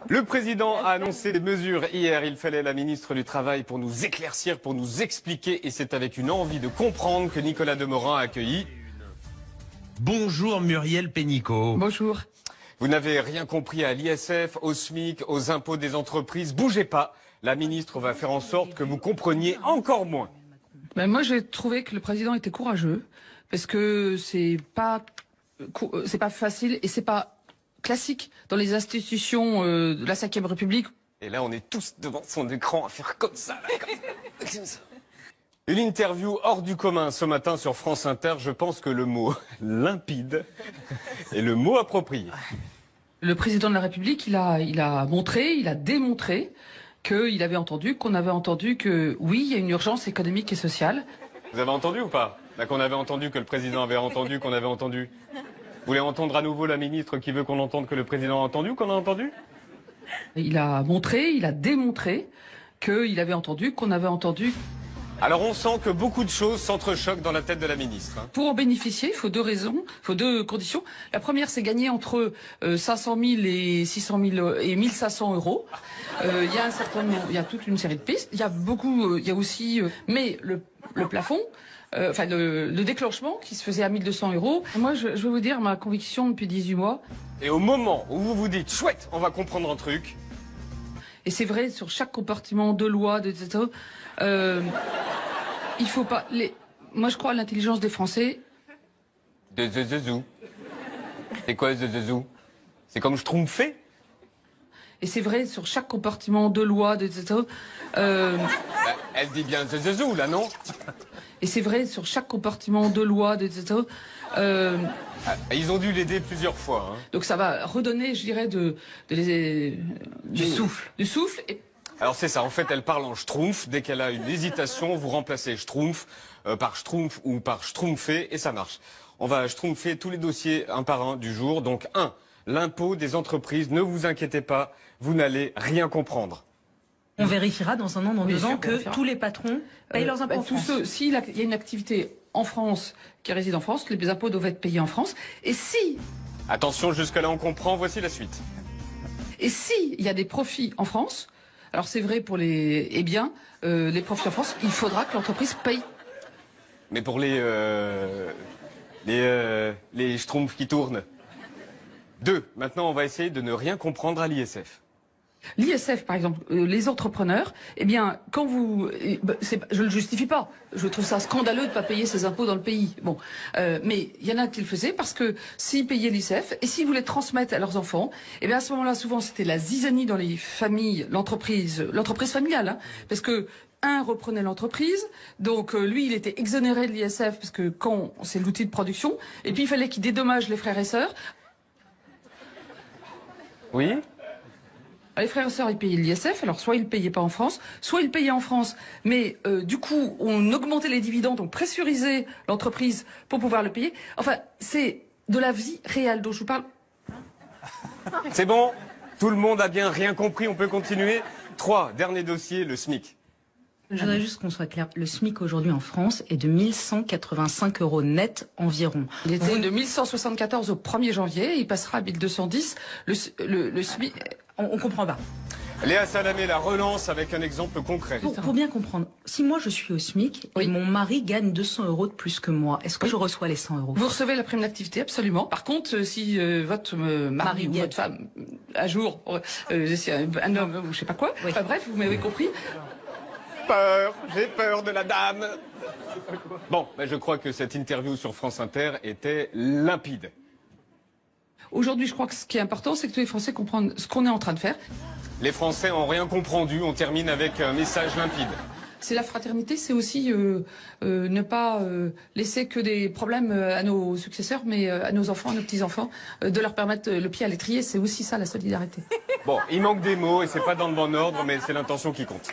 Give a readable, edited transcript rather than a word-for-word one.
Le président a annoncé des mesures hier. Il fallait la ministre du Travail pour nous éclaircir, pour nous expliquer. Et c'est avec une envie de comprendre que Nicolas Demorand a accueilli. Bonjour Muriel Pénicaud. Bonjour. Vous n'avez rien compris à l'ISF, au SMIC, aux impôts des entreprises. Bougez pas. La ministre va faire en sorte que vous compreniez encore moins. Ben moi, j'ai trouvé que le président était courageux parce que c'est pas facile et c'est pas classique dans les institutions de la Ve République. Et là, on est tous devant son écran à faire comme ça. Comme ça. Une interview hors du commun ce matin sur France Inter. Je pense que le mot limpide est le mot approprié. Le président de la République, il a démontré qu'il avait entendu, qu'on avait entendu que oui, il y a une urgence économique et sociale. Vous avez entendu ou pas? Là, qu'on avait entendu, que le président avait entendu, qu'on avait entendu. Vous voulez entendre à nouveau la ministre qui veut qu'on entende que le président a entendu, qu'on a entendu? Il a démontré qu'il avait entendu, qu'on avait entendu. Alors on sent que beaucoup de choses s'entrechoquent dans la tête de la ministre. Pour en bénéficier, il faut deux raisons, il faut deux conditions. La première, c'est gagner entre 500 000 et 600 000 et 1 500 euros. Il y a toute une série de pistes. Il y a aussi, mais le plafond, le déclenchement qui se faisait à 1 200 euros. Moi, je vais vous dire ma conviction depuis 18 mois. Et au moment où vous vous dites, chouette, on va comprendre un truc. Et c'est vrai sur chaque compartiment de loi, etc. Il faut pas Moi, je crois à l'intelligence des Français. De zezezou. C'est quoi zezezou? C'est comme Schtroumpfé? Et c'est vrai sur chaque compartiment de loi, etc. Elle dit bien zezezou, là, non? Et c'est vrai sur chaque compartiment de loi, etc. Ils ont dû l'aider plusieurs fois. Hein. Donc ça va redonner, je dirais, du souffle. Du souffle. Alors c'est ça, en fait, elle parle en schtroumpf. Dès qu'elle a une hésitation, vous remplacez schtroumpf par schtroumpf ou par schtroumpfé et ça marche. On va schtroumpfer tous les dossiers un par un du jour. Donc 1, l'impôt des entreprises. Ne vous inquiétez pas, vous n'allez rien comprendre. On vérifiera dans un an, dans 2 ans, que tous les patrons payent leurs impôts en France. S'il y a une activité en France qui réside en France, les impôts doivent être payés en France. Et si... Attention, jusque-là on comprend, voici la suite. Et si il y a des profits en France, alors c'est vrai pour les profits en France, il faudra que l'entreprise paye. Mais pour les schtroumpfs qui tournent. 2, maintenant on va essayer de ne rien comprendre à l'ISF. L'ISF, par exemple, les entrepreneurs, eh bien, quand vous... je ne le justifie pas. Je trouve ça scandaleux de ne pas payer ses impôts dans le pays. Bon, mais il y en a qui le faisaient parce que s'ils payaient l'ISF et s'ils voulaient transmettre à leurs enfants, eh bien, à ce moment-là, souvent, c'était la zizanie dans les familles, l'entreprise familiale, hein, parce que un reprenait l'entreprise, donc lui, il était exonéré de l'ISF parce que quand c'est l'outil de production, et puis il fallait qu'il dédommage les frères et sœurs. Oui. Les frères et sœurs, ils payaient l'ISF, alors soit ils ne payaient pas en France, soit ils le payaient en France, mais du coup, on augmentait les dividendes, on pressurisait l'entreprise pour pouvoir le payer. Enfin, c'est de la vie réelle dont je vous parle. C'est bon? Tout le monde a bien rien compris, on peut continuer. 3, dernier dossier, le SMIC. Je voudrais juste qu'on soit clair. Le SMIC aujourd'hui en France est de 1 185 euros net environ. Il était de 1 174 au 1er janvier, il passera à 1 210. Le SMIC... On comprend pas. Léa Salamé la relance avec un exemple concret. Pour bien comprendre, si moi je suis au SMIC et mon mari gagne 200 euros de plus que moi, est-ce que je reçois les 100 euros? Vous recevez la prime d'activité, absolument. Par contre, si votre mari ou votre femme, à jour, c'est un homme ou je sais pas quoi, enfin, bref, vous m'avez compris. J'ai peur de la dame. Bon, ben je crois que cette interview sur France Inter était limpide. Aujourd'hui, je crois que ce qui est important, c'est que tous les Français comprennent ce qu'on est en train de faire. Les Français n'ont rien compris. On termine avec un message limpide. C'est la fraternité, c'est aussi ne pas laisser que des problèmes à nos successeurs, mais à nos enfants, à nos petits-enfants, de leur permettre le pied à l'étrier. C'est aussi ça, la solidarité. Bon, il manque des mots et c'est pas dans le bon ordre, mais c'est l'intention qui compte.